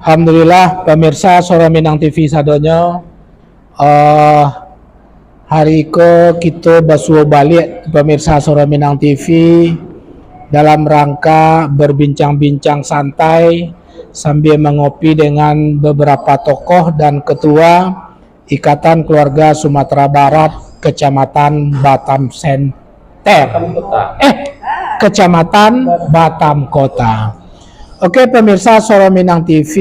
Alhamdulillah pemirsa Soro Minang TV sadonyo, hari ko kita basuh balik pemirsa Soro Minang TV dalam rangka berbincang-bincang santai sambil mengopi dengan beberapa tokoh dan ketua Ikatan Keluarga Sumatera Barat Kecamatan Batam Senter, Kecamatan Batam Kota. Oke pemirsa Soro Minang TV,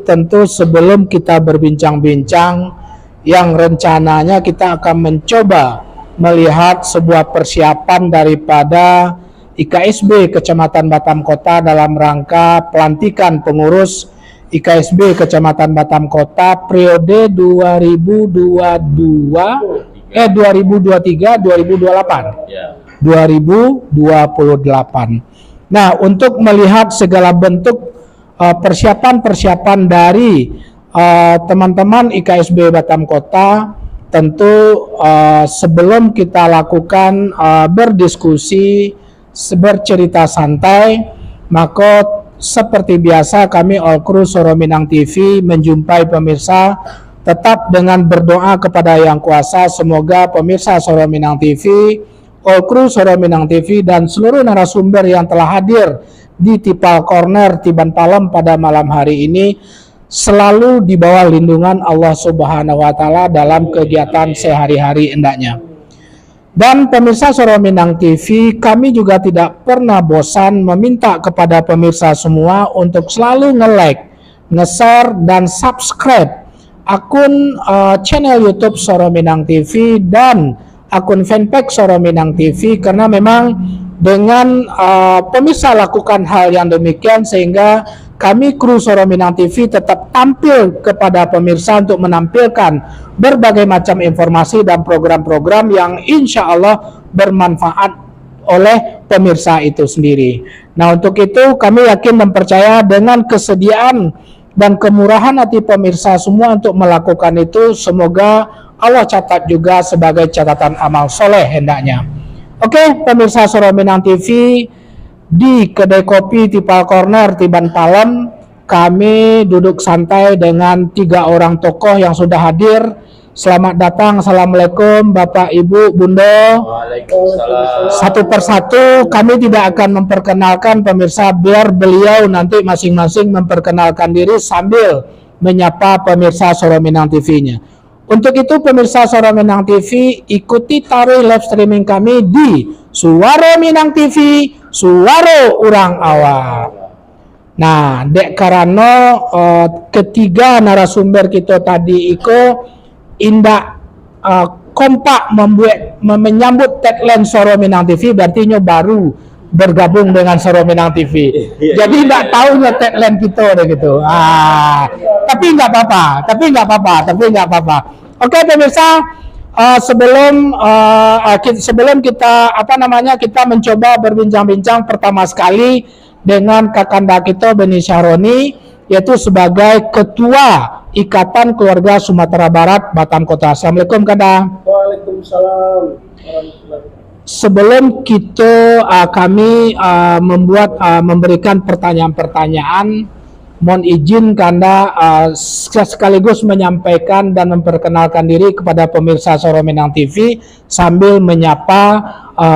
tentu sebelum kita berbincang-bincang yang rencananya kita akan mencoba melihat sebuah persiapan daripada IKSB Kecamatan Batam Kota dalam rangka pelantikan pengurus IKSB Kecamatan Batam Kota periode 2023-2028. Nah, untuk melihat segala bentuk persiapan-persiapan dari teman-teman IKSB Batam Kota, tentu sebelum kita lakukan berdiskusi, bercerita santai, maka seperti biasa kami All Crew Soro Minang TV menjumpai pemirsa tetap dengan berdoa kepada Yang Kuasa. Semoga pemirsa Soro Minang TV, All Crew Soro Minang TV dan seluruh narasumber yang telah hadir di Tipal Corner Tiban Palem pada malam hari ini selalu di bawah lindungan Allah Subhanahu wa Ta'ala dalam kegiatan sehari-hari hendaknya. Dan pemirsa Soro Minang TV, kami juga tidak pernah bosan meminta kepada pemirsa semua untuk selalu nge-like, nge-share dan subscribe akun channel YouTube Soro Minang TV dan akun fanpage Soro Minang TV, karena memang dengan pemirsa lakukan hal yang demikian sehingga kami kru Soro Minang TV tetap tampil kepada pemirsa untuk menampilkan berbagai macam informasi dan program-program yang insya Allah bermanfaat oleh pemirsa itu sendiri. Nah, untuk itu kami yakin dan percaya dengan kesediaan dan kemurahan hati pemirsa semua untuk melakukan itu, semoga Allah catat juga sebagai catatan amal soleh hendaknya. Oke, pemirsa Soro Minang TV, di kedai kopi Tipal Corner Tiban Palem, kami duduk santai dengan 3 orang tokoh yang sudah hadir. Selamat datang, assalamualaikum Bapak Ibu Bunda. Waalaikumsalam. Satu persatu kami tidak akan memperkenalkan pemirsa, biar beliau nanti masing-masing memperkenalkan diri sambil menyapa pemirsa Soro Minang TV-nya. Untuk itu pemirsa Soro Minang TV, ikuti taruh live streaming kami di Suara Minang TV, Suara Urang Awak. Nah, dek karena ketiga narasumber kita tadi indak kompak menyambut tagline Soro Minang TV, berarti nyo baru bergabung dengan Soro Minang TV. Jadi nggak tahu tagline kita deh gitu. Tapi nggak apa-apa. Oke pemirsa, sebelum kita kita mencoba berbincang-bincang pertama sekali dengan kakanda kita Beni Syahroni, yaitu sebagai Ketua Ikatan Keluarga Sumatera Barat Batam Kota. Assalamualaikum Kanda. Waalaikumsalam. Sebelum kami memberikan pertanyaan-pertanyaan, mohon izin Kanda sekaligus menyampaikan dan memperkenalkan diri kepada pemirsa Soro Minang TV sambil menyapa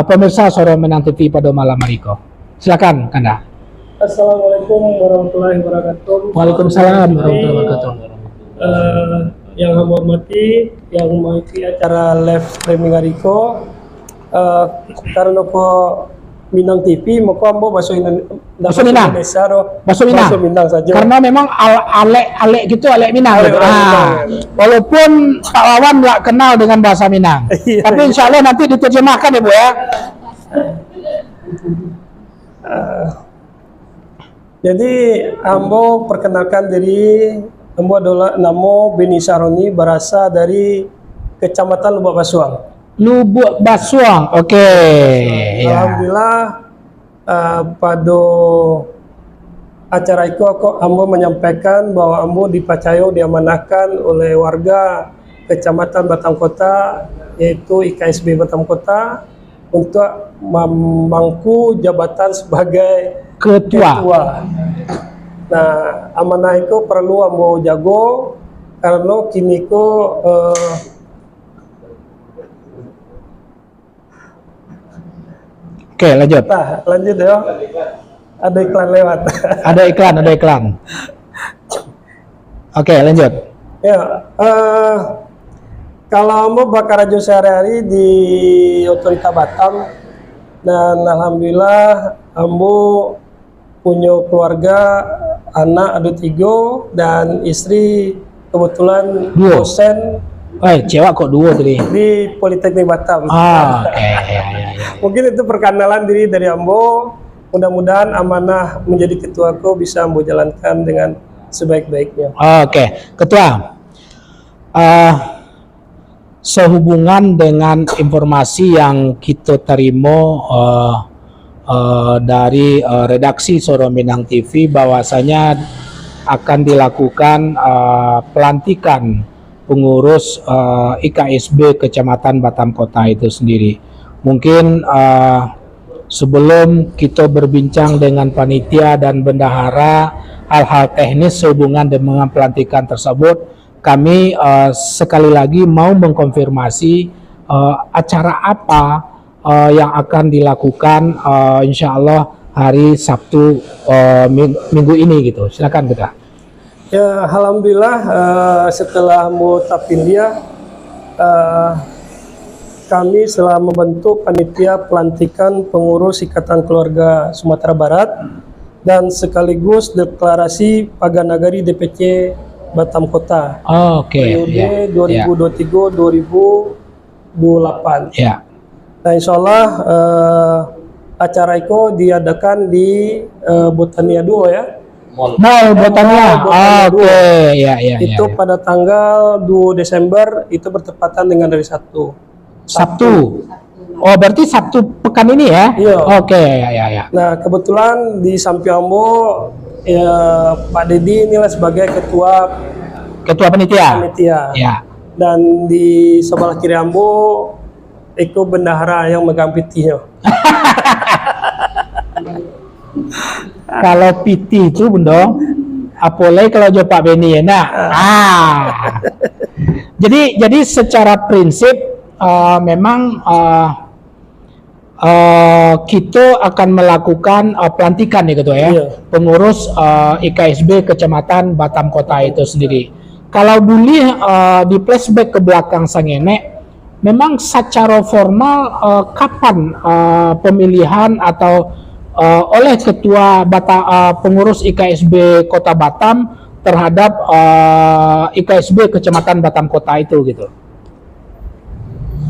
pemirsa Soro Minang TV pada malam hari ini. Silakan Kanda. Assalamualaikum warahmatullahi wabarakatuh. Waalaikumsalam warahmatullahi wabarakatuh. Yang saya hormati, yang mengikuti acara live streaming hari ini, karena Minang TV, maka ambo bahasa Minang saja. Karena memang alek gitu, alek Minang. Walaupun Pak Wawan nggak kenal dengan bahasa Minang, tapi insya Allah nanti diterjemahkan ya Bu ya. Jadi ambo perkenalkan diri, ambo adalah nama Beni Syahroni, berasal dari Kecamatan Lubuk Basuang. Lubuk Basuang, oke. Alhamdulillah, pada acara itu ambo menyampaikan bahwa ambo dipercaya diamanahkan oleh warga Kecamatan Batam Kota, yaitu IKSB Batam Kota, untuk memangku jabatan sebagai ketua. Nah, amanah itu perlu ambo jago karena kini ko Oke, lanjut. nah lanjut ya. Ada iklan lewat. Ada iklan. Oke, lanjut. Ya, kalau ambo bakar rajo sehari-hari di Otorita Batam, dan alhamdulillah ambo punya keluarga, anak ada 3 dan istri kebetulan 2. dosen Cewek kok 2 tadi? di Politeknik Batam. Oke, ya. Mungkin itu perkenalan diri dari ambo. Mudah-mudahan amanah menjadi ketuaku bisa ambo jalankan dengan sebaik-baiknya. Oke, Ketua. Sehubungan dengan informasi yang kita terima dari redaksi Suara Minang TV bahwasanya akan dilakukan pelantikan pengurus IKSB Kecamatan Batam Kota itu sendiri. Mungkin sebelum kita berbincang dengan panitia dan bendahara hal-hal teknis sehubungan dengan pelantikan tersebut, kami sekali lagi mau mengkonfirmasi acara apa yang akan dilakukan insya Allah hari Sabtu minggu ini gitu. Silakan kita. Ya, alhamdulillah setelah mutapindia kami telah membentuk panitia pelantikan pengurus Ikatan Keluarga Sumatera Barat dan sekaligus deklarasi Paganagari DPC Batam Kota. Oke. Periode 2023-2028. Ya. Nah, insya Allah acara itu diadakan di Botania 2 ya. Mall Botania. Oke, ya. Itu pada tanggal 2 Desember itu bertepatan dengan hari Sabtu. Oh, berarti Sabtu pekan ini ya? Iya. Oke, ya. Nah, kebetulan di samping ambo ya, Pak Dedi inilah sebagai ketua panitia. Ya. Dan di sebelah kiri ambo itu bendahara yang megang pitihnya. Kalau PT itu Bundong, apalagi kalau jawab Pak Beni ya, Jadi secara prinsip memang kita akan melakukan pelantikan ya Ketua ya, Iya. pengurus IKSB Kecamatan Batam Kota itu sendiri. Kalau dulu di flashback ke belakang Sangene, memang secara formal kapan pemilihan atau oleh Ketua pengurus IKSB Kota Batam terhadap IKSB Kecamatan Batam Kota itu gitu?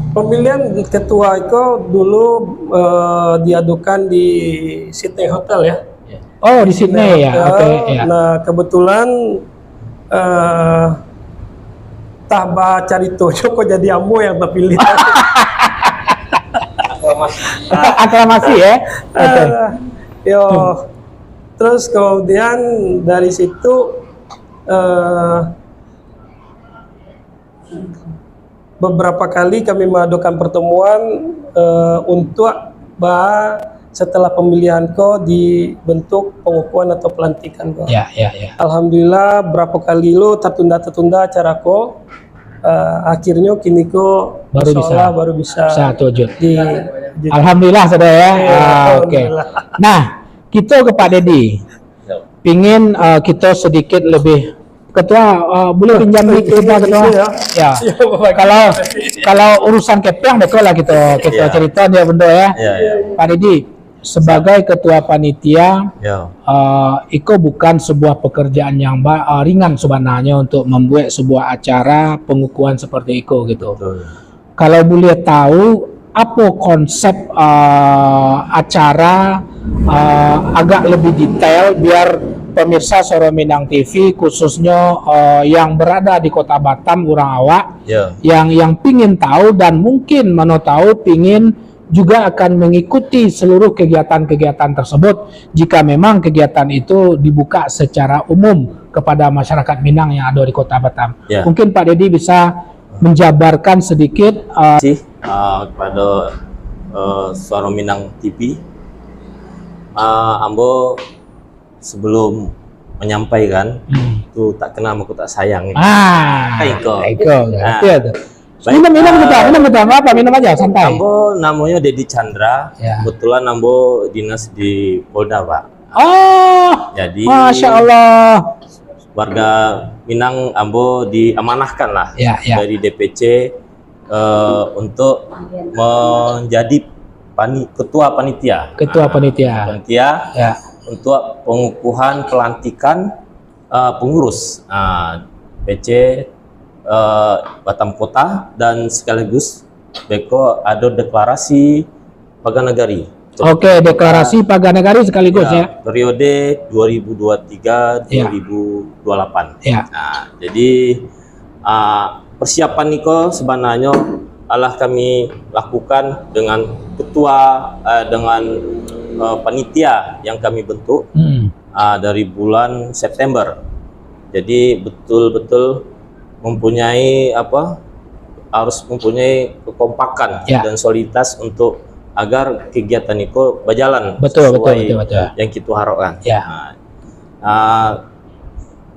Pemilihan ketua itu dulu diadukan di Sydney Hotel ya. Oh, di Sydney ya. Oke, ya. Nah, kebetulan Tahba Carito kok jadi ambo yang terpilih. Aklamasi ya. Oke. Yo. Terus kemudian dari situ beberapa kali kami mengadakan pertemuan untuk setelah pemilihan ko dibentuk pengukuhan atau pelantikan ko. Ya. Alhamdulillah berapa kali lo tertunda acara ko, akhirnya kini ko baru bisa terwujud. di Alhamdulillah saudara ya. Oke. Alhamdulillah. Nah, kita ke Pak Dedi. Pingin kita sedikit lebih Ketua boleh pinjam mic kita Ketua? Ya. Kalau urusan kepeng betul lah kita cerita dia benda ya. Pak Dedi sebagai ketua panitia, Iko bukan sebuah pekerjaan yang ringan sebenarnya untuk membuat sebuah acara pengukuhan seperti Iko gitu. Kalau boleh tahu apa konsep acara agak lebih detail biar pemirsa Suara Minang TV khususnya yang berada di Kota Batam urang awak yang pingin tahu dan mungkin mana tahu pingin juga akan mengikuti seluruh kegiatan-kegiatan tersebut jika memang kegiatan itu dibuka secara umum kepada masyarakat Minang yang ada di Kota Batam. Mungkin Pak Dedi bisa menjabarkan sedikit kepada Suara Minang TV. Ambo sebelum menyampaikan itu tak kenal aku tak sayang. Iko. Nah, minum kita apa? Minum aja santai. Ambo namanya Dedi Chandra. Ya. Kebetulan Ambo dinas di Polda, Pak. Oh, jadi Masya Allah. Warga Minang Ambo diamanahkan lah dari DPC untuk menjadi ketua panitia. Ya. Untuk pengukuhan pelantikan pengurus PC Batam Kota, dan sekaligus Beko ada deklarasi Paganagari. Oke, deklarasi Paganagari sekaligus ya. Periode 2023-2028. Ya. Nah, jadi persiapan niko sebenarnya adalah kami lakukan dengan ketua dengan panitia yang kami bentuk dari bulan September. Jadi betul-betul harus mempunyai kekompakan dan soliditas untuk agar kegiatan itu berjalan betul. yang kita harapkan. Ya.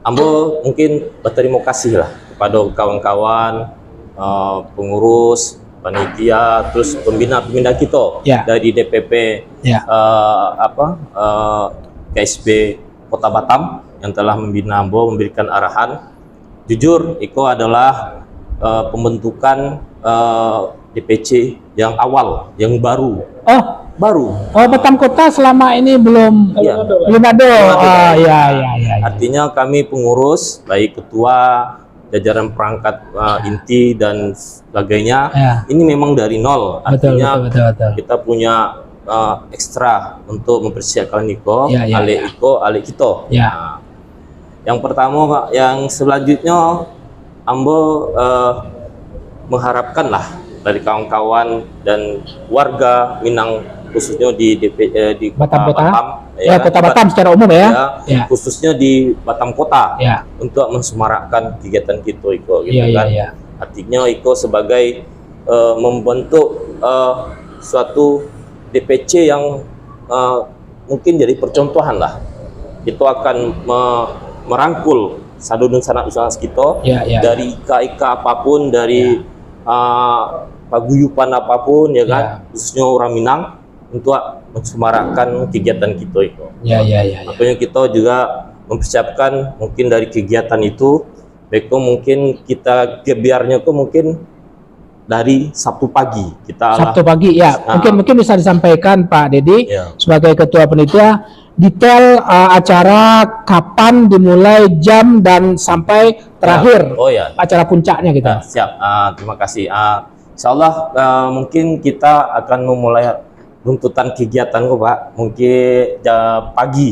Ambo mungkin berterima kasih lah kepada kawan-kawan pengurus panitia, terus pembina kita dari DPP KSB Kota Batam yang telah membina Ambo, memberikan arahan. Jujur, itu adalah pembentukan DPC yang awal, yang baru. Baru. Batam Kota selama ini belum ada. Artinya kami pengurus, baik ketua, jajaran perangkat inti dan sebagainya, ini memang dari nol. Artinya betul. kita punya ekstra untuk mempersiapkan Niko, ale kita. Yang pertama, Pak, yang selanjutnya Ambo mengharapkan lah dari kawan-kawan dan warga Minang, khususnya di Batam Kota, Kota Batam secara umum khususnya di Batam Kota, untuk mensemarakkan kegiatan kita Iko, Artinya Iko sebagai membentuk suatu DPC yang mungkin jadi percontohan lah. Itu akan merangkul sadudun sanak usaha kita dari ika apapun, dari paguyupan apapun, khususnya orang Minang, untuk mensemarakkan kegiatan kita itu. Makanya kita juga mempersiapkan mungkin dari kegiatan itu, mungkin kita gebiarnya itu mungkin dari Sabtu pagi. Mungkin bisa disampaikan Pak Dedi sebagai ketua panitia detail acara kapan dimulai, jam dan sampai terakhir acara puncaknya kita. Siap. Terima kasih. Insyaallah mungkin kita akan memulai runtutan kegiatan Pak. Mungkin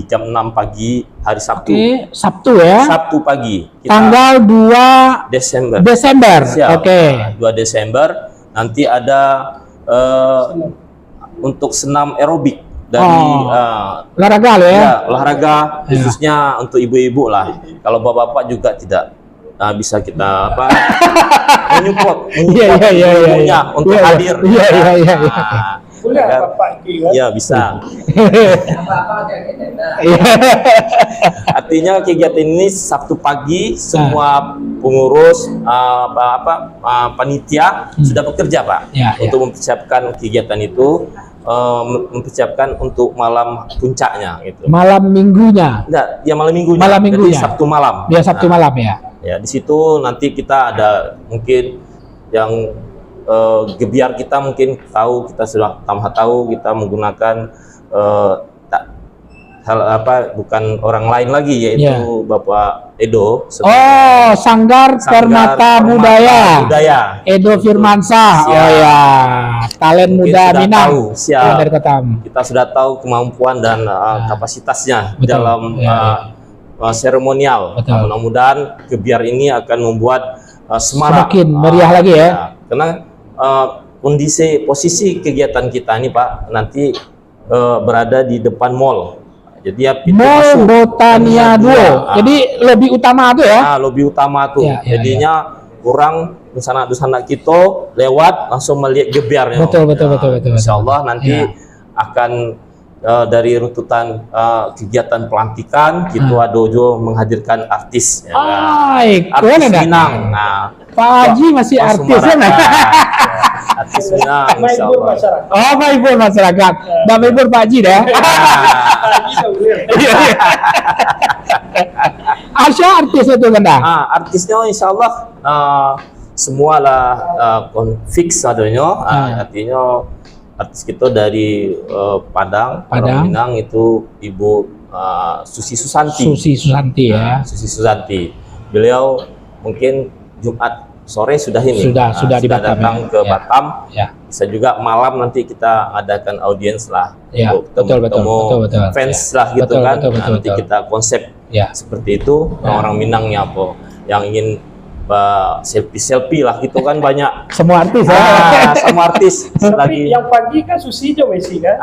jam 6 pagi hari Sabtu. Sabtu ya. Sabtu pagi. Tanggal 2 Desember. Siap. 2 Desember nanti ada untuk senam aerobik dari olahraga olahraga khususnya untuk ibu-ibu lah. Kalau bapak-bapak juga tidak bisa kita menyupport ibunya untuk hadir. Bisa. Artinya kegiatan ini Sabtu pagi semua pengurus panitia sudah bekerja, Pak, untuk mempersiapkan kegiatan itu, mempersiapkan untuk malam puncaknya gitu. Malam minggunya. Malam minggunya. Jadi Sabtu malam. Sabtu malam ya. Di situ nanti kita ada mungkin yang gebiar kita mungkin kita sudah tahu kita menggunakan bukan orang lain lagi, yaitu Bapak Edo. Sanggar Permata Budaya. Edo Firmansyah. Talent muda Minang. Dari Batam. Kita sudah tahu kemampuan dan kapasitasnya dalam seremonial. Mudah-mudahan gebiar ini akan membuat semarak, semakin meriah lagi ya. Karena posisi kegiatan kita ini, Pak, nanti berada di depan mall. Jadi Mall Botania 2. Jadi lebih utama tuh ya. Lebih utama tuh. Jadinya kurang dusanak-dusanak kita lewat langsung melihat gebiarnya. Betul. Insyaallah nanti akan dari runtutan kegiatan pelantikan gitu ada juga menghadirkan artis ya, artis Minang. Nah, Pak Haji masih artis ya, artis Minang, menghibur masyarakat. Oh, menghibur masyarakat. Dah menghibur Pak Haji dah. Asya artis itu kan dah? Artisnya insya Allah semua lah fix adanya. Artinya artis kita dari Padang, orang Minang itu Ibu Susi Susanti. Susi Susanti ya. Susi Susanti. Beliau mungkin Jumat sore sudah ini. Sudah di Batam. Datang ke Batam. Ya. Bisa juga malam nanti kita adakan audiens lah. Ya, Untuk betul. Fans lah gitu kan. Nanti kita konsep seperti itu. Orang Minangnya apa yang ingin selfie lah gitu kan banyak. Semua artis semua artis. Lagi yang pagi kan Susi jo Messi kan.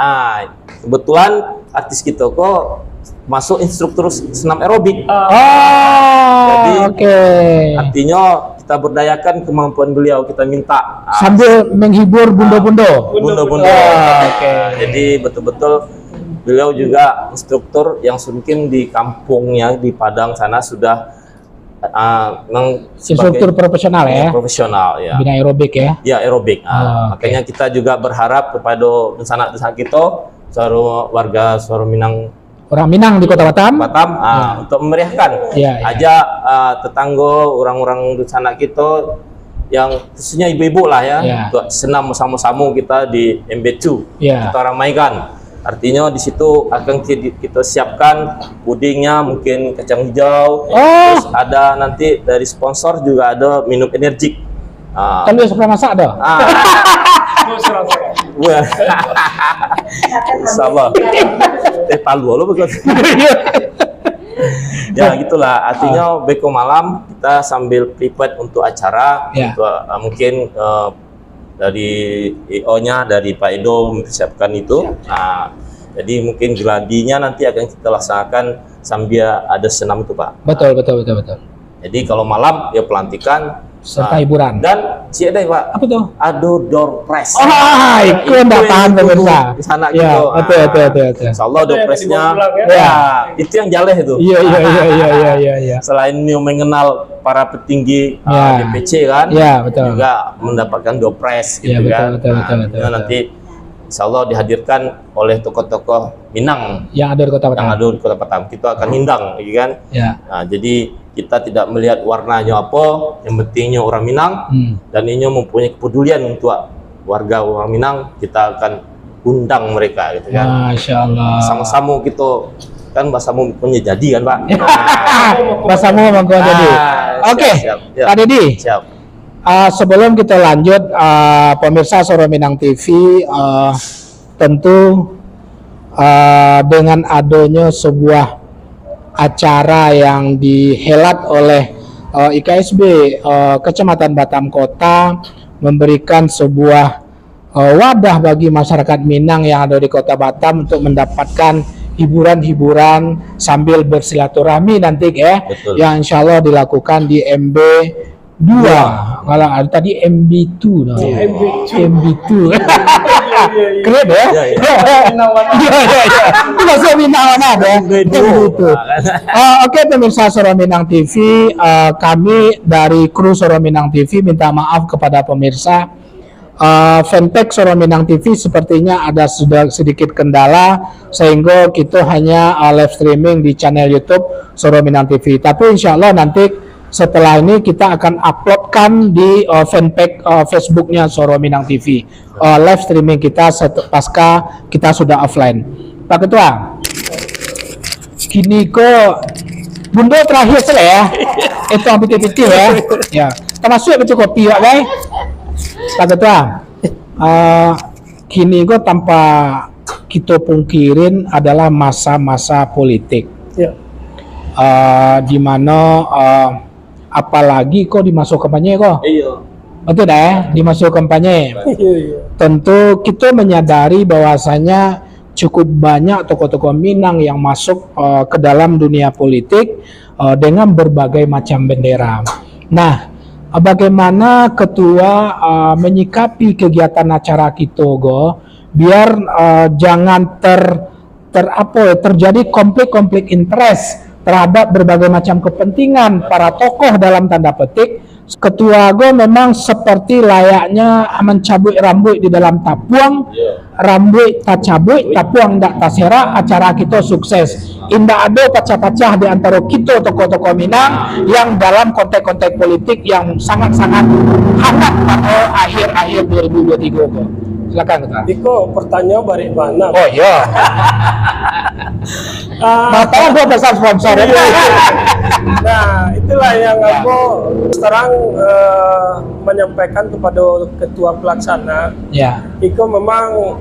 Kebetulan artis kita kok masuk instruktur senam aerobik. Jadi artinya kita berdayakan kemampuan beliau, kita minta sambil menghibur bunda-bunda. Jadi betul-betul beliau juga instruktur yang mungkin di kampungnya di Padang sana sudah instruktur profesional ya. Profesional ya. Bina aerobik ya. Ya, aerobik. Makanya kita juga berharap kepada desa kita, seluruh warga Suara Minang, orang Minang di Kota Batam, untuk memeriahkan tetangga orang-orang di sana kita yang khususnya ibu-ibu lah ya, untuk senam sama-sama kita di MB2 kita ramaikan. Artinya di situ akan kita siapkan pudingnya, mungkin kacang hijau, terus ada nanti dari sponsor juga ada minum energik. Kan dia suka masak ada. Sama. Palu lo begitu. Ya gitulah. Artinya beko malam kita sambil prepare untuk acara, untuk mungkin dari EO-nya, dari Pak Edo mempersiapkan itu. Jadi mungkin gladinya nanti akan kita laksanakan sambil ada senam itu, Pak. Betul. Jadi kalau malam ya pelantikan serta hiburan. Dan ada Pak. Apa tuh? Ada door prize. Itu enggak paham pemirsa. Di sana gitu. Betul. Insyaallah door prize-nya itu yang jaleh itu. Iya. Selain mengenal para petinggi DPC kan, betul. juga mendapatkan door prize gitu kan. Betul. Nanti insyaallah dihadirkan oleh tokoh-tokoh Minang yang ada di Kota Batam. Kita akan hindang, gitu kan? Jadi kita tidak melihat warnanya apa, yang pentingnya orang Minang, dan ini mempunyai kepedulian untuk warga orang Minang, kita akan undang mereka, gitu kan? Masya Allah. Sama-sama kita kan bahasamu punya jadi kan, Pak? Bahasamu memang jadi. Oke, Pak Dedi. Siap. Sebelum kita lanjut, pemirsa Suara Minang TV, tentu dengan adanya sebuah acara yang dihelat oleh IKSB Kecamatan Batam Kota, memberikan sebuah wadah bagi masyarakat Minang yang ada di Kota Batam untuk mendapatkan hiburan-hiburan sambil bersilaturahmi nanti ya. Betul. Yang insya Allah dilakukan di MB2. Kalau ada tadi MB2 no. MB2. Keren ya? Itu bahasa Minang mana ya? Oke, pemirsa Suara Minang TV, kami dari kru Suara Minang TV minta maaf kepada pemirsa. Fanpage Suara Minang TV sepertinya ada sudah sedikit kendala sehingga kita hanya live streaming di channel YouTube Suara Minang TV. Tapi insya Allah nanti setelah ini kita akan uploadkan di fanpage Facebooknya Suara Minang TV live streaming kita pasca kita sudah offline. Pak Ketua, kini kok bunda terakhir saja ya. Itu ambil titik ya. Termasuk itu kopi ya guys. Pak Ketua, kini kok tanpa kita pungkirin adalah masa-masa politik, di mana apalagi kok dimasuk kampanye kok. Betul dah ya, dimasuk kampanye. Tentu kita menyadari bahwasanya cukup banyak tokoh-tokoh Minang yang masuk ke dalam dunia politik dengan berbagai macam bendera. Nah, bagaimana ketua menyikapi kegiatan acara kita biar jangan terjadi konflik-konflik interest terhadap berbagai macam kepentingan para tokoh dalam tanda petik. Ketua Go memang seperti layaknya mencabut rambut di dalam tapuang, rambut tak cabut, tapuang tak tasera, acara kita sukses. Indah ada pecah-pecah di antara kita tokoh-tokoh Minang yang dalam konteks-konteks politik yang sangat-sangat hangat pada akhir-akhir 2023 Go. Silakan Kak. Iko pertanyaan balik mana? Oh iya. Tahu gue pesan sponsor. Nah, itulah yang aku sekarang menyampaikan kepada ketua pelaksana. Ya. Iko memang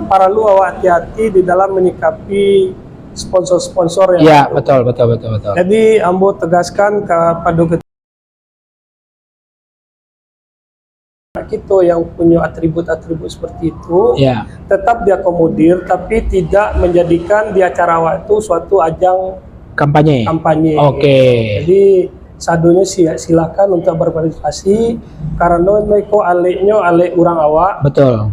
para lu awak hati-hati di dalam menyikapi sponsor-sponsor yang Ya, ada. betul. Jadi ambo tegaskan kepada ketua kita yang punya atribut-atribut seperti itu, Ya. tetap diakomodir, tapi tidak menjadikan di acara waktu suatu ajang Kampanye. Oke. Jadi sadunya silakan untuk berpartisipasi karena mereka aleknya alek orang awak, Betul.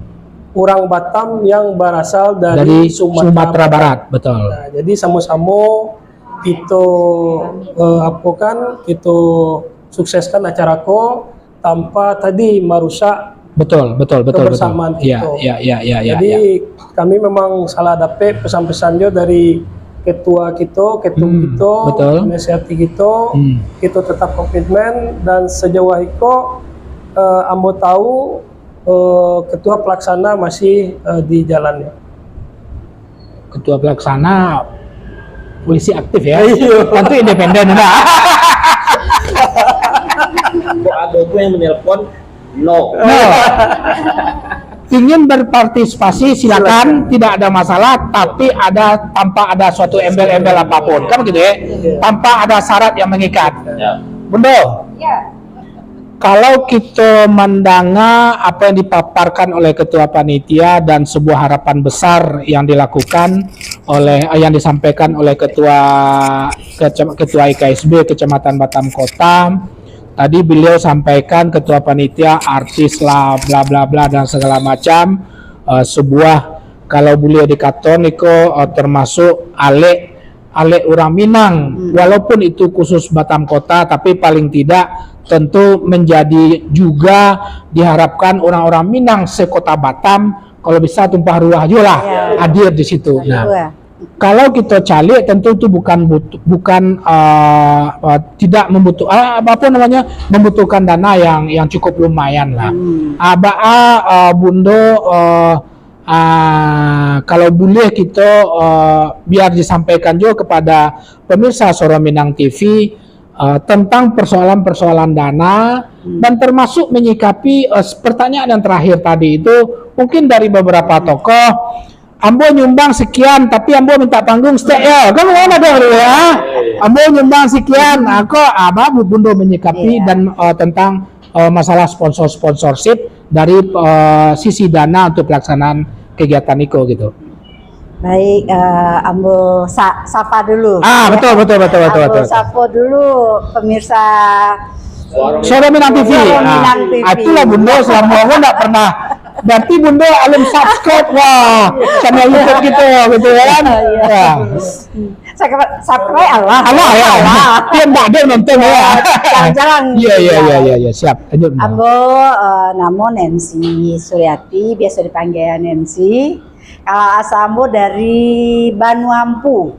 orang Batam yang berasal Dari dari Sumatera Barat, betul. Nah, jadi sama-sama kita kita sukseskan acara ko tanpa tadi merusak Betul. kebersamaan kita. Ya. Jadi kami memang salah dapet pesan-pesannya dari ketua kita, betul. nasihati kita, kita tetap komitmen dan sejauh itu ambo tahu ketua pelaksana masih di jalannya. Ketua pelaksana polisi aktif ya. Tentu independen nah. Kok ada gue yang menelpon? No. Ingin berpartisipasi silakan, tidak ada masalah, tapi tanpa ada suatu embel-embel apapun, kan begitu ya? Tanpa ada syarat yang mengikat. Ya. Bunda, kalau kita mendengar apa yang dipaparkan oleh ketua panitia dan sebuah harapan besar yang dilakukan yang disampaikan oleh ketua IKSB Kecamatan Batam Kota. Tadi beliau sampaikan ketua panitia artis lah bla bla bla dan segala macam, sebuah kalau beliau dikaton Niko termasuk alek orang Minang, walaupun itu khusus Batam Kota, tapi paling tidak tentu menjadi juga diharapkan orang-orang Minang sekota Batam kalau bisa tumpah ruah juga lah hadir di situ. Nah, kalau kita cari tentu itu bukan tidak membutuhkan dana yang cukup lumayan lah. Bundo kalau boleh kita biar disampaikan juga kepada pemirsa Suara Minang TV tentang persoalan-persoalan dana dan termasuk menyikapi pertanyaan yang terakhir tadi itu mungkin dari beberapa tokoh. Ambo nyumbang sekian, tapi Ambo minta panggung stay ya. Kan mana dong ya? Ambo nyumbang sekian, aku Bundo menyikapi dan tentang masalah sponsorship dari sisi dana untuk pelaksanaan kegiatan Niko gitu. Baik, Ambo sapa dulu. Betul. Ambo sapa dulu pemirsa Suara Minang TV. Itulah Bundo selama aku nggak pernah. Berarti Bunda alim subscribe channel YouTube kita gitu kan? Subscribe Allah ya. Dia nggak ada nonton ya. Jangan. Iya siap. Lanjut. Ambo namo Nancy Suryati, biasa dipanggil Nancy. Kalau asal Ambo dari Banuampu.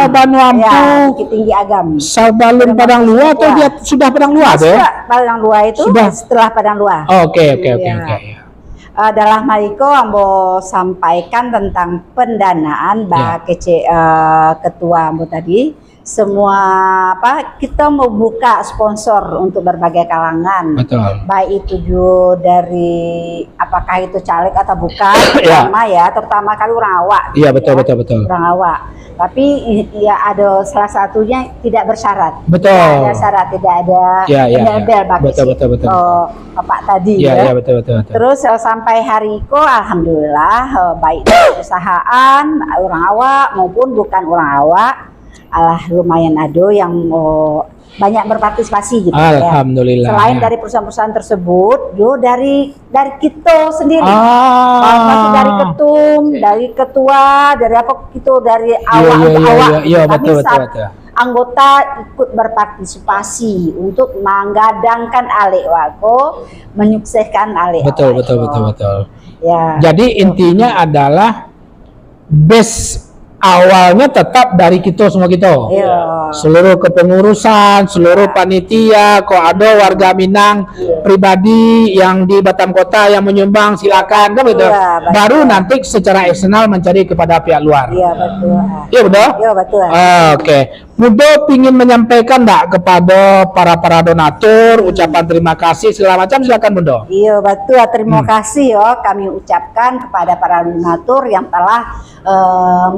Banuampu. Ya, Bukit Tinggi Agam. Sebelum Padang Luar atau dia sudah Padang Luar deh? Padang Luar itu sudah. Setelah Padang Luar. Oke. Dalam hal itu Ambo sampaikan tentang pendanaan ketua Ambo tadi. Semua kita mau buka sponsor untuk berbagai kalangan. Betul. Baik itu dari apakah itu caleg atau bukan, terutama kali orang awak. Iya, betul. Orang awak. Tapi ya ada salah satunya tidak bersyarat. Betul. Tidak ada syarat, tidak ada embel bagi betul. Bapak tadi. Iya, betul. Terus sampai hari itu alhamdulillah baik perusahaan orang awak maupun bukan orang awak lumayan ado yang banyak berpartisipasi gitu ya. Alhamdulillah. Selain ya. dari perusahaan-perusahaan tersebut, dari kita sendiri, masih dari ketum, dari ketua, dari apa gitu, dari awal kami anggota ikut berpartisipasi untuk menggadangkan Alek Wako, menyukseskan Alek. Betul. Ya. Jadi intinya adalah base awalnya tetap dari kita semua kita. Iya. Seluruh kepengurusan, seluruh panitia, kok ada warga Minang pribadi yang di Batam Kota yang menyumbang, silakan kan begitu. Iya, Baru nanti secara eksternal mencari kepada pihak luar. Iya betul. Iya betul. Iya betul. Oke. Mudo ingin menyampaikan enggak kepada para donatur ucapan terima kasih segala macam, silakan Mudo. Iya betul, terima kasih yo kami ucapkan kepada para donatur yang telah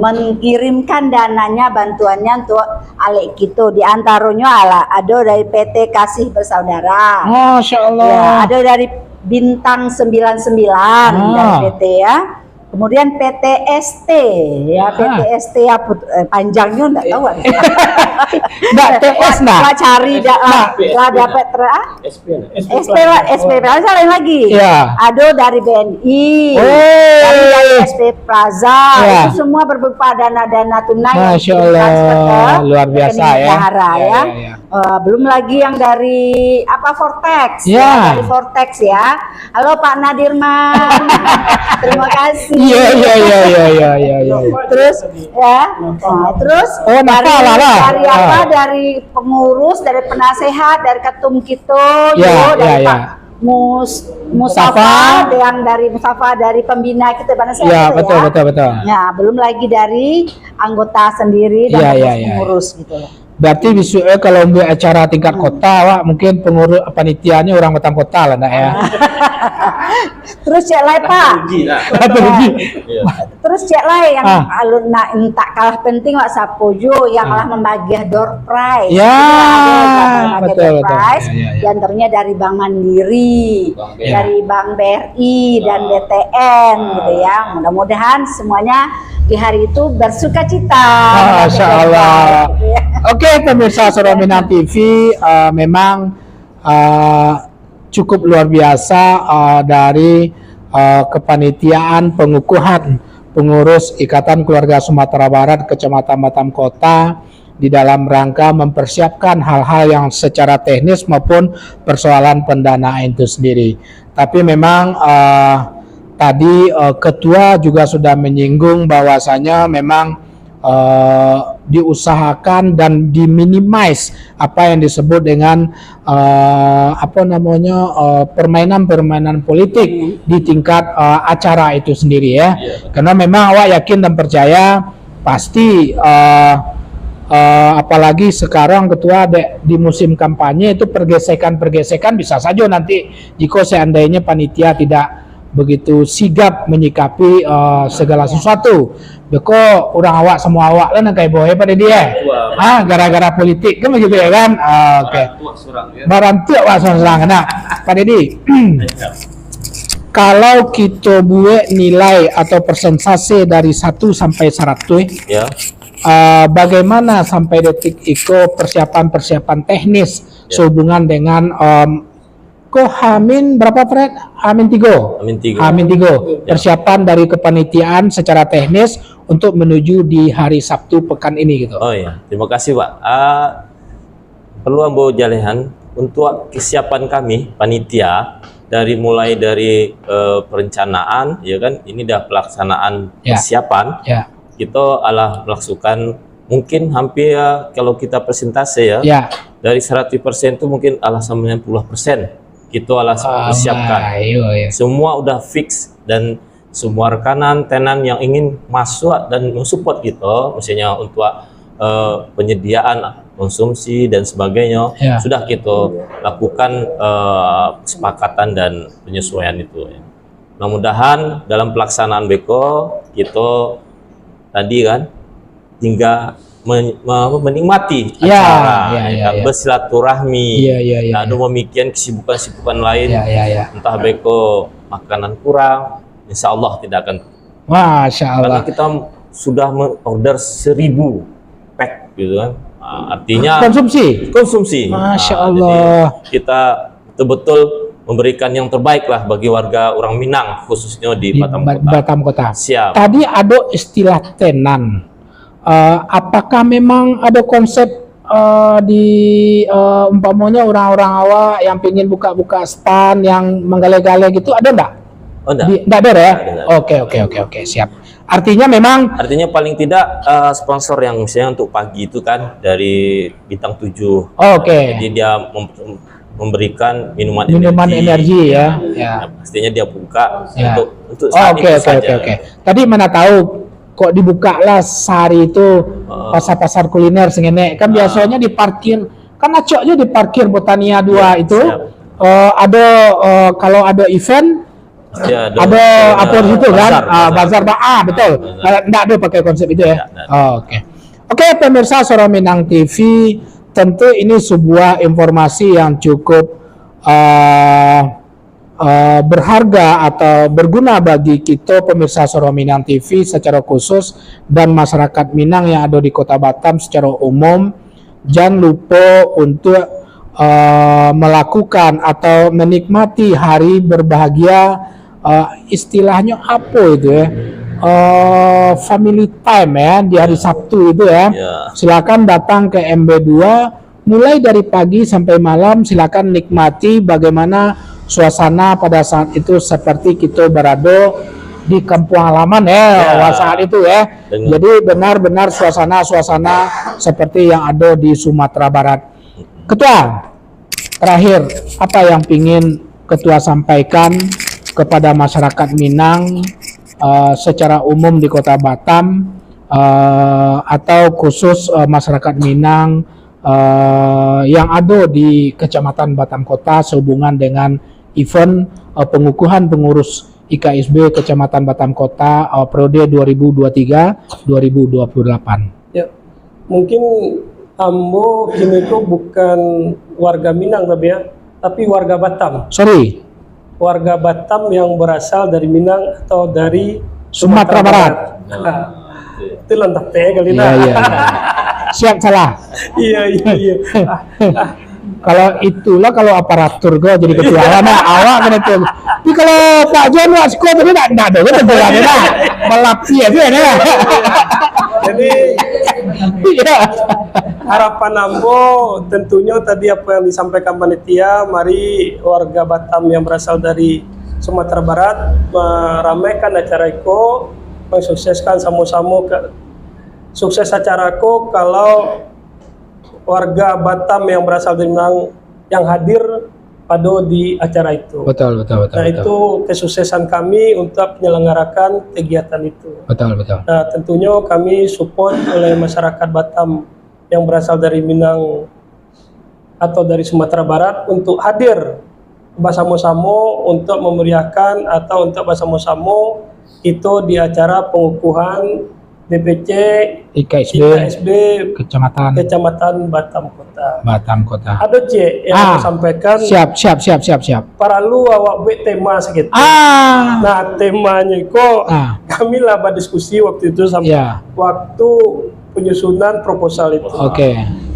mengirimkan dananya, bantuannya untuk Alek kita. Di antaranya ada dari PT Kasih Bersaudara. Masya Allah. Ya, ada dari Bintang 99 dari PT ya. Kemudian PTST ya, PTST apa panjangnya enggak tahu. Enggak TS nah. Cari lah dapat SP lain lagi. Ya. Ada dari BNI, dari SP Plaza, itu semua berupa dana-dana tunai. Masya Allah, luar biasa ya. Ya. Belum lagi yang dari apa Vortex, ya, dari Vortex ya. Halo Pak Nadirman, terima kasih. Iya. Terus ya, terus dari apa? Dari pengurus, dari penasehat, dari ketum kita, dari Pak Mustafa, yang dari Mustafa dari pembina kita penasehat. Ya, betul. Ya, belum lagi dari anggota sendiri dan pengurus gitu loh. Berarti visualnya kalau untuk acara tingkat kota, Wak, mungkin pengurus panitianya orang Batam Kota lah, nak ya. Terus cek lain Pak. Terus cek lain yang alun nak tak kalah penting Wak Sapojo yang lah membagi door prize. Ya, betul. Di antaranya dari Bank Mandiri, dari Bank BRI dan BTN gitu ya. Mudah-mudahan semuanya di hari itu bersuka cita. Masya Allah. Oke, pemirsa Suara Minang TV, memang cukup luar biasa dari kepanitiaan pengukuhan pengurus Ikatan Keluarga Sumatera Barat Kecamatan Batam Kota di dalam rangka mempersiapkan hal-hal yang secara teknis maupun persoalan pendanaan itu sendiri. Tapi memang tadi ketua juga sudah menyinggung bahwasanya memang diusahakan dan diminimize apa yang disebut dengan permainan politik di tingkat acara itu sendiri ya. Karena memang awak yakin dan percaya pasti apalagi sekarang ketua di musim kampanye itu pergesekan bisa saja nanti jika seandainya panitia tidak begitu sigap menyikapi segala sesuatu. Beko orang awak semua awak lah kayak boy pada dia. Gara-gara politik kan begitu ya kan. Oke. Barantu awak serang. Nah, Pak Dedi. Kalau kita buat nilai atau persentase dari 1 sampai 100 ya. Bagaimana sampai detik itu persiapan teknis sehubungan dengan Hamin berapa Fred? Hamin 3. Persiapan dari kepanitiaan secara teknis untuk menuju di hari Sabtu pekan ini gitu. Oh iya, terima kasih Pak. Perlu ambo jalehan untuk kesiapan kami panitia mulai dari perencanaan ya kan, ini dah pelaksanaan persiapan. Kita melakukan mungkin hampir kalau kita persentase dari 100% itu mungkin 90% kita persiapkan. Semua udah fix dan semua rekanan tenan yang ingin masuk dan mensupport kita, misalnya untuk penyediaan konsumsi dan sebagainya sudah kita lakukan kesepakatan dan penyesuaian itu. Mudah-mudahan dalam pelaksanaan beko kita tadi kan hingga menikmati acara, bersilaturahmi, ada memikirkan kesibukan lain, entah beko makanan kurang, insya Allah tidak akan. Masya Allah. Karena kita sudah order 1000 pack gitu kan. Artinya konsumsi. Masya Allah. Jadi kita betul-betul memberikan yang terbaik lah bagi warga orang Minang, khususnya di Batam Kota. Siap. Tadi ada istilah tenan. Apakah memang ada konsep umpamanya orang-orang awak yang ingin buka-buka stand yang menggale-gale gitu, ada enggak? Oh, enggak ada ya? Oke, siap. Artinya paling tidak sponsor yang misalnya untuk pagi itu kan dari Bintang 7. Jadi dia memberikan minuman energi ya. Pastinya dia buka untuk Oke. Tadi mana tahu kok dibuka lah sehari itu pasar-pasar kuliner sengene kan biasanya diparkir kan acoknya diparkir Botania 2 itu ada kalau ada event ada apa di situ kan bazar betul enggak ada pakai konsep itu ya. Oke, pemirsa Suara Minang TV, tentu ini sebuah informasi yang cukup berharga atau berguna bagi kita pemirsa Suara Minang TV secara khusus dan masyarakat Minang yang ada di Kota Batam secara umum. Jangan lupa untuk melakukan atau menikmati hari berbahagia, istilahnya apa itu ya, family time ya, di hari Sabtu itu ya. Silakan datang ke MB2 mulai dari pagi sampai malam, silakan nikmati bagaimana suasana pada saat itu seperti kita berada di kampung halaman saat itu ya. Jadi benar-benar suasana seperti yang ada di Sumatera Barat. Ketua, terakhir apa yang ingin Ketua sampaikan kepada masyarakat Minang secara umum di Kota Batam atau khusus masyarakat Minang yang ada di Kecamatan Batam Kota sehubungan dengan event pengukuhan pengurus IKSB Kecamatan Batam Kota periode 2023-2028. Ya, mungkin Ambo kini itu bukan warga Minang tapi warga Batam. Warga Batam yang berasal dari Minang atau dari Sumatera Barat. Itu lantap kali Siap salah. Iya. Kalau aparatur gue jadi ketua awak kan itu. Tapi kalau Pak John Wasko tadi enggak ada melapi aja ya. Jadi harapan Ambo tentunya tadi apa yang disampaikan panitia, mari warga Batam yang berasal dari Sumatera Barat meramaikan acara itu, mensukseskan sama-sama sukses acaraku kalau warga Batam yang berasal dari Minang yang hadir pada di acara itu. Betul. Itu kesuksesan kami untuk menyelenggarakan kegiatan itu. Betul. Nah, tentunya kami support oleh masyarakat Batam yang berasal dari Minang atau dari Sumatera Barat untuk hadir bersama-sama untuk memeriahkan atau untuk bersama-sama itu di acara pengukuhan DPC IKSB Kecamatan Batam Kota. Ada yang aku sampaikan. Siap. Paralu awak buat tema segitu. Nah, temanya kok kami lah berdiskusi waktu itu sampai waktu penyusunan proposal itu.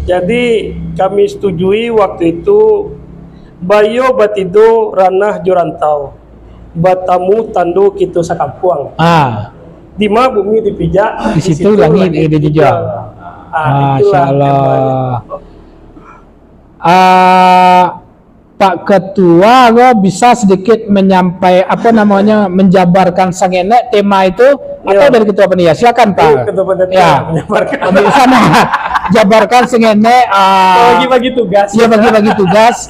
Jadi kami setujui waktu itu Bayo Batido Ranah Jorantau Batamu Tandu Kitu Sakampuang. Dima bumi dipijak, di situ langit dijual. Masya Allah. Pak Ketua, gue bisa sedikit menjabarkan sangene tema itu atau dari Ketua Panitia? Silakan Pak. Ketua Panitia menjabarkan. Sana jabarkan sangene. Bagi-bagi tugas. Iya, bagi-bagi tugas.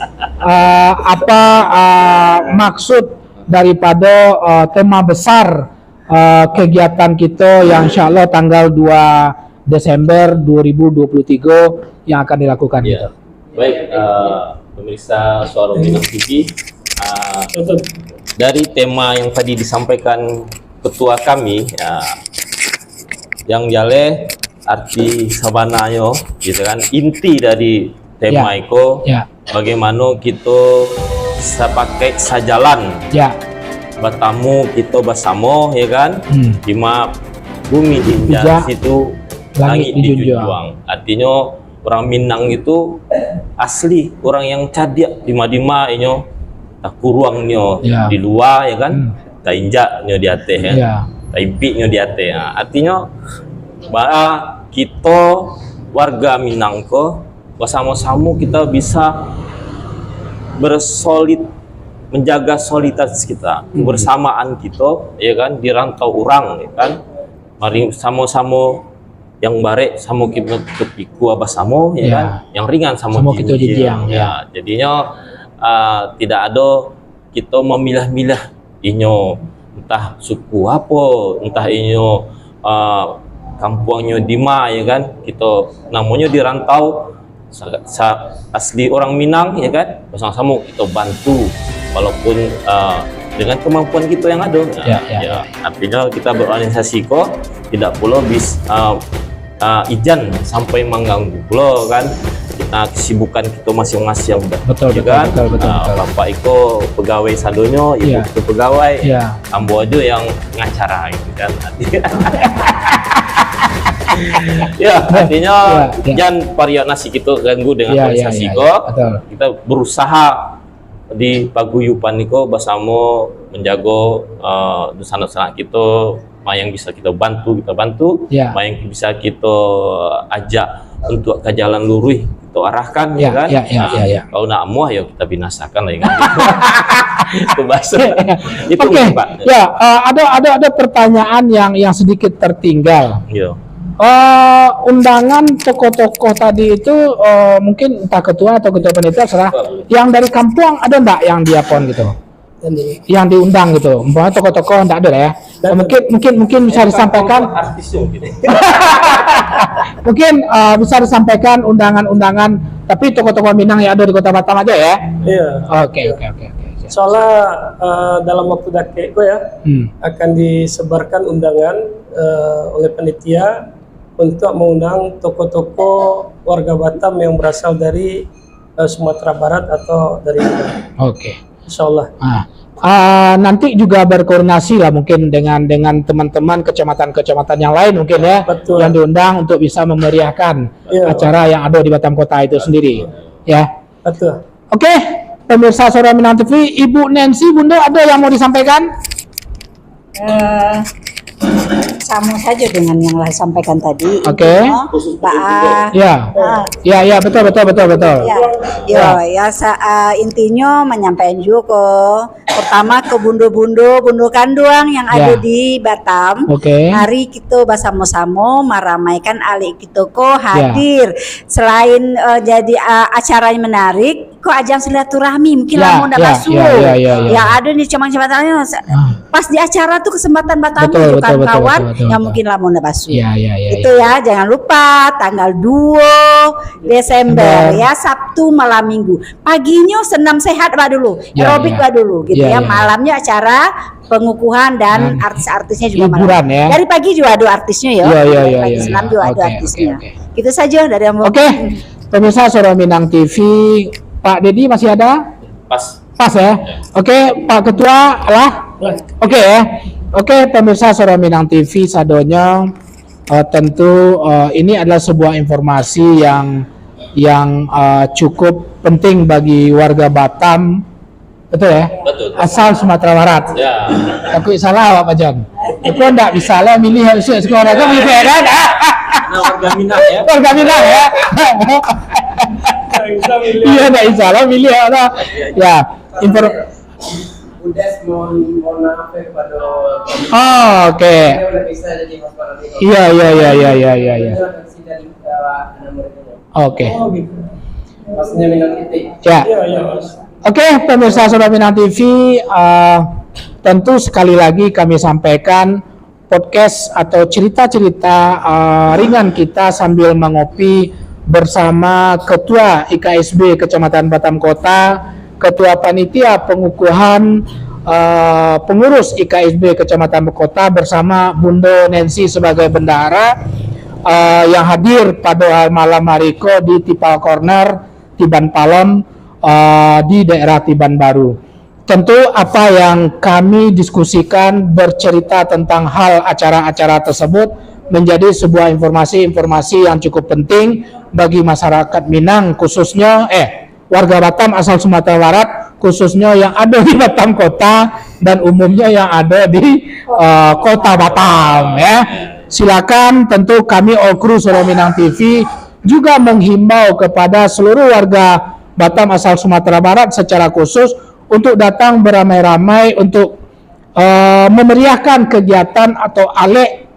Maksud daripada tema besar kegiatan kita yang insya Allah tanggal 2 Desember 2023 yang akan dilakukan. Baik, pemirsa Suara Minang TV, dari tema yang tadi disampaikan ketua kami, yang jale arti sabanayo, gitu kan, inti dari tema itu, bagaimana kita pakai sajalan. Batamu kita bersama ya kan, Dima bumi jinjat situ langit dijunjung. Artinya orang Minang itu asli orang yang cadia dima-dima inyo tak kuruangnya di luar ya kan, tak injaknya di atas ya, tak impiknya di atas. Artinya bahwa kita warga Minang ko bersama-sama kita bisa menjaga soliditas kita, kebersamaan kita ya kan, di rantau orang ya kan, mari sama-sama yang barek sama kita kepiku apa sama ya kan, yang ringan sama kita ya. Jadinya tidak ada kita memilah-milah inyo entah suku apa, entah inyo kampungnya Dima ya kan, kita namanya di rantau asli orang Minang ya kan, bersama-sama kita bantu walaupun dengan kemampuan kita yang ada. Artinya kita berorganisasi kok tidak perlu ijan sampai mengganggu lo kan, kita kesibukan kita masing-masing betul, kan. Betul. Bapak Iko pegawai sadonyo, ibu itu pegawai, ambo aja yang ngacara gitu kan. Artinya jangan variasi kita ganggu dengan organisasi kok. Kita berusaha di paguyupan niko bersama menjaga dosana-dosana kita, yang bisa kita bantu, yang bisa kita ajak untuk ke jalan lurus kita arahkan ya kan. Kalau nak muah ya kita binasakan lah ya kan. Itu bahasa. Itu Pak. Ada pertanyaan yang sedikit tertinggal. Undangan tokoh-tokoh tadi itu mungkin entah ketua atau ketua panitia serah. Yang dari kampung ada enggak yang diapon gitu? Yang diundang gitu. Umpamanya tokoh-tokoh enggak ada ya. Mungkin bisa disampaikan. Mungkin bisa disampaikan undangan-undangan, tapi tokoh-tokoh Minang yang ada di Kota Batam aja ya. Oke. Soalnya dalam waktu dekat akan disebarkan undangan oleh panitia untuk mengundang tokoh-tokoh warga Batam yang berasal dari Sumatera Barat atau dari Insyaallah. Nanti juga berkoordinasi lah mungkin dengan teman-teman kecamatan-kecamatan yang lain mungkin ya. Betul. Yang diundang untuk bisa memeriahkan acara yang ada di Batam Kota itu sendiri ya. Betul. Oke, pemirsa Suara Minang TV, Ibu Nancy, Bunda, ada yang mau disampaikan? Sama saja dengan yang lah sampaikan tadi. Oke. Ya, betul. Intinya menyampaikan juga pertama ke bundo kanduang yang ada di Batam. Mari kita bersama-sama meramaikan alik kita hadir. Selain jadi acaranya menarik, kok ajang silaturahmi mungkin lamun dak basuh. Yang ada di kecamatan-kecamatannya pas di acara tuh kesempatan Batam kawan-kawan yang mungkin lamun dak basuh. Itu ya, jangan lupa tanggal 2 Desember ya, Sabtu malam Minggu. Paginya senam sehat dulu, aerobik dulu gitu ya. Malamnya acara pengukuhan dan artis-artisnya juga hiburan ya. Dari pagi juga ada artisnya ya. Dari pagi senam juga ada artisnya. Gitu saja dari yang mau. Pemirsa Suara Minang TV, Pak Dedi masih ada? Pas ya. Pak Ketua lah. Pemirsa Suara Minang TV sadonyo, tentu ini adalah sebuah informasi yang cukup penting bagi warga Batam. Betul ya? Betul. Asal Sumatera Barat. Aku salah Pak John. Itu enggak bisa lah milih harus sekolah kan milih kan? Warga Minang ya. Warga Minang ya. Iya enggak bisa lah milih ya. Ya, oke. Iya. Oke. Oke, pemirsa Suara Minang TV, tentu sekali lagi kami sampaikan podcast atau cerita-cerita ringan kita sambil mengopi bersama Ketua IKSB Kecamatan Batam Kota, Ketua Panitia Pengukuhan Pengurus IKSB Kecamatan Kota bersama Bunda Nancy sebagai bendahara yang hadir pada malam hari di Tipal Corner, Tiban Palem, di daerah Tiban Baru. Tentu apa yang kami diskusikan bercerita tentang hal acara-acara tersebut menjadi sebuah informasi yang cukup penting bagi masyarakat Minang, khususnya warga Batam asal Sumatera Barat, khususnya yang ada di Batam Kota dan umumnya yang ada di Kota Batam ya. Silakan, tentu kami All Crew Suara Minang TV juga menghimbau kepada seluruh warga Batam asal Sumatera Barat secara khusus untuk datang beramai-ramai untuk memeriahkan kegiatan atau alek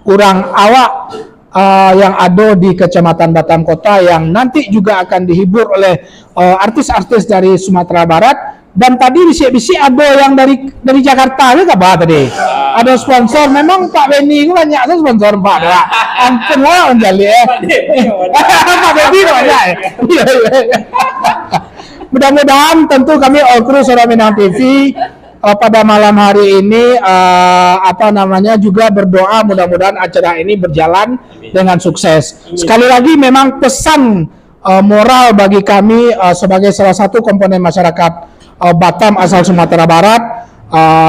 kurang awak yang ada di Kecamatan Batam Kota, yang nanti juga akan dihibur oleh artis-artis dari Sumatera Barat. Dan tadi bisik-bisik ada yang dari Jakarta juga Pak tadi. Ada sponsor, memang Pak Benny itu banyak sponsor Pak. Ampun lah menjali Pak Benny banyak. Mudah-mudahan tentu kami All Crew Suara Minang TV pada malam hari ini juga berdoa mudah-mudahan acara ini berjalan dengan sukses. Sekali lagi memang pesan moral bagi kami sebagai salah satu komponen masyarakat Batam asal Sumatera Barat,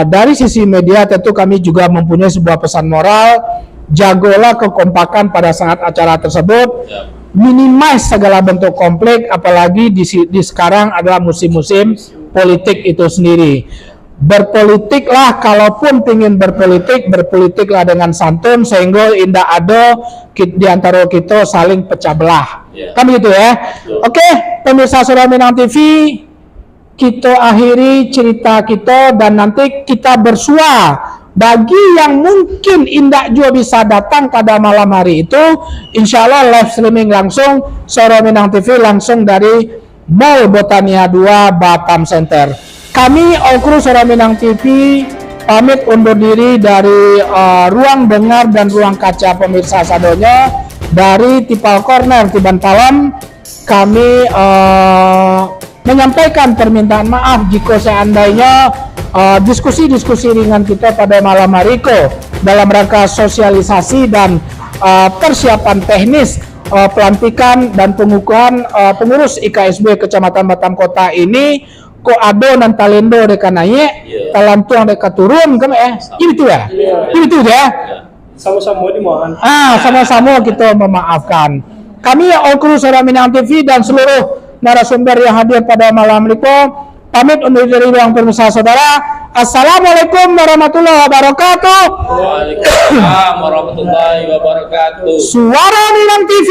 dari sisi media tentu kami juga mempunyai sebuah pesan moral. Jagolah kekompakan pada saat acara tersebut, minimize segala bentuk konflik, apalagi di sekarang adalah musim-musim politik itu sendiri. Berpolitiklah, kalaupun ingin berpolitiklah dengan santun sehingga indah ada di antara kita saling pecah belah. Kan gitu ya. Oke, pemirsa Suara Minang TV, kita akhiri cerita kita dan nanti kita bersua. Bagi yang mungkin indah juga bisa datang pada malam hari itu, insya Allah live streaming langsung Suara Minang TV langsung dari Mall Botania 2 Batam Center. Kami All Crew Suara Minang TV pamit undur diri dari ruang dengar dan ruang kaca pemirsa sadonya dari Tipal Corner Tiban Palem. Kami menyampaikan permintaan maaf jika seandainya diskusi-diskusi ringan kita pada malam hari itu dalam rangka sosialisasi dan persiapan teknis pelantikan dan pengukuhan pengurus IKSB Kecamatan Batam Kota ini kok ada nan talendo deka naik, talantuang deka turun kan itu ya. Itu ya. Sama-sama dimohon. Sama-sama kita memaafkan. Kami All Crew Suara Minang TV dan seluruh narasumber yang hadir pada malam ini pamit undur diri ruang pemirsa saudara. Assalamualaikum warahmatullahi wabarakatuh. Waalaikumsalam warahmatullahi wabarakatuh. Suara Minang TV,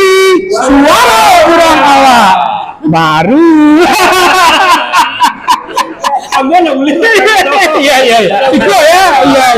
suara orang awak baru. Aman ya boleh. Iya. Itu ya. Iya.